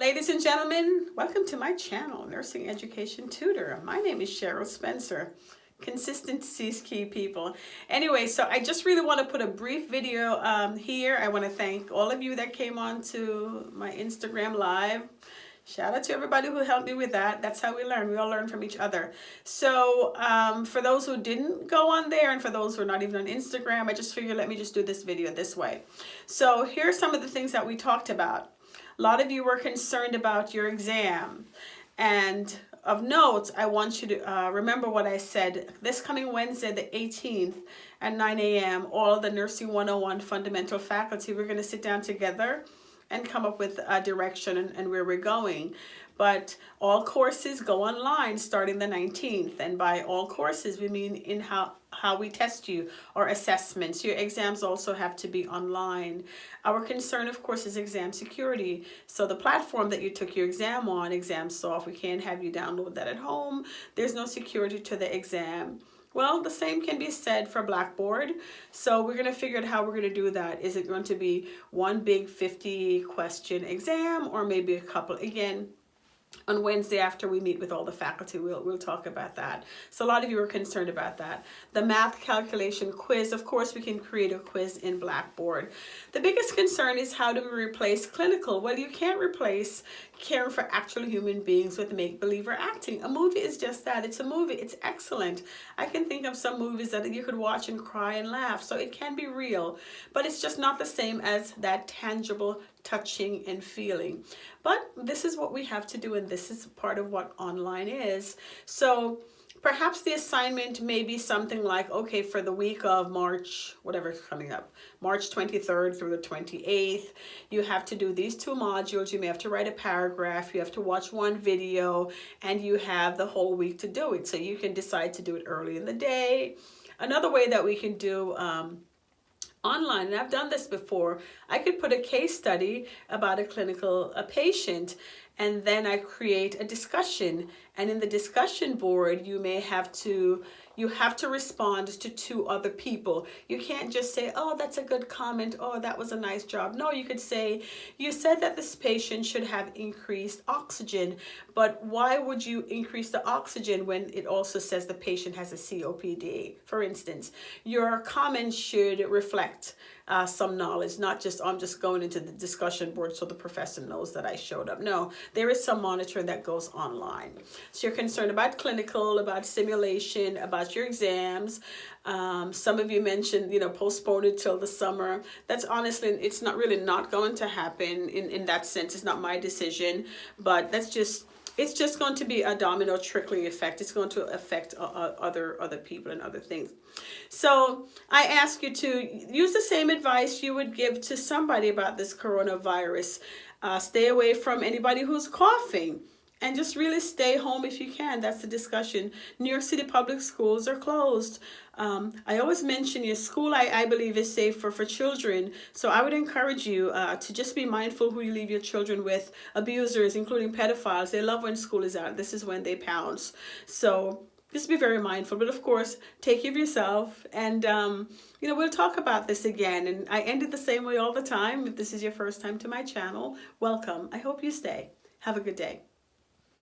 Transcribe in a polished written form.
ladies and gentlemen, welcome to my channel, Nursing Education Tutor. My name is Cheryl Spencer. Consistency is key, people. Anyway, so I just really want to put a brief video here. I want to thank all of you that came on to my Instagram live. Shout out to everybody who helped me with that. That's how we learn. We all learn from each other. So for those who didn't go on there and for those who are not even on Instagram, I just figured let me just do this video this way. So here are some of the things that we talked about. A lot of you were concerned about your exam, and of note, I want you to remember what I said. This coming Wednesday, the 18th at 9 a.m., all the Nursing 101 fundamental faculty, we're going to sit down together and come up with a direction and where we're going. But all courses go online starting the 19th. And by all courses, we mean in how we test you or assessments. Your exams also have to be online. Our concern, of course, is exam security. So the platform that you took your exam on, ExamSoft, we can't have you download that at home. There's no security to the exam. Well, the same can be said for Blackboard. So we're going to figure out how we're going to do that. Is it going to be one big 50-question exam or maybe a couple? Again, on Wednesday after we meet with all the faculty, we'll talk about that. So a lot of you are concerned about that. The math calculation quiz, of course, we can create a quiz in Blackboard. The biggest concern is how do we replace clinical? Well, you can't replace caring for actual human beings with make-believe or acting. A movie is just that. It's a movie. It's excellent. I can think of some movies that you could watch and cry and laugh. So it can be real, but it's just not the same as that tangible touching and feeling. But this is what we have to do, and this is part of what online is. So perhaps the assignment may be something like, okay, for the week of March, whatever's coming up, March 23rd through the 28th, you have to do these 2 modules. You may have to write a paragraph, you have to watch 1 video, and you have the whole week to do it. So you can decide to do it early in the day. Another way that we can do online, and I've done this before, I could put a case study about a patient, and then I create a discussion, and in the discussion board you have to respond to 2 other people. You can't just say, oh, that's a good comment, oh, that was a nice job. No, you could say, you said that this patient should have increased oxygen, but why would you increase the oxygen when it also says the patient has a COPD, for instance? Your comment should reflect some knowledge, not just, I'm just going into the discussion board so the professor knows that I showed up. No, there is some monitoring that goes online. So you're concerned about clinical, about simulation, about your exams. Some of you mentioned, postpone it till the summer. That's honestly, it's not really not going to happen in that sense. It's not my decision, but it's just going to be a domino trickling effect. It's going to affect other people and other things. So I ask you to use the same advice you would give to somebody about this coronavirus. Stay away from anybody who's coughing. And just really stay home if you can. That's the discussion. New York City public schools are closed. I always mention your school, I believe, is safe for children. So I would encourage you to just be mindful who you leave your children with. Abusers, including pedophiles, they love when school is out. This is when they pounce. So just be very mindful. But of course, take care of yourself. And, we'll talk about this again. And I end it the same way all the time. If this is your first time to my channel, welcome. I hope you stay. Have a good day.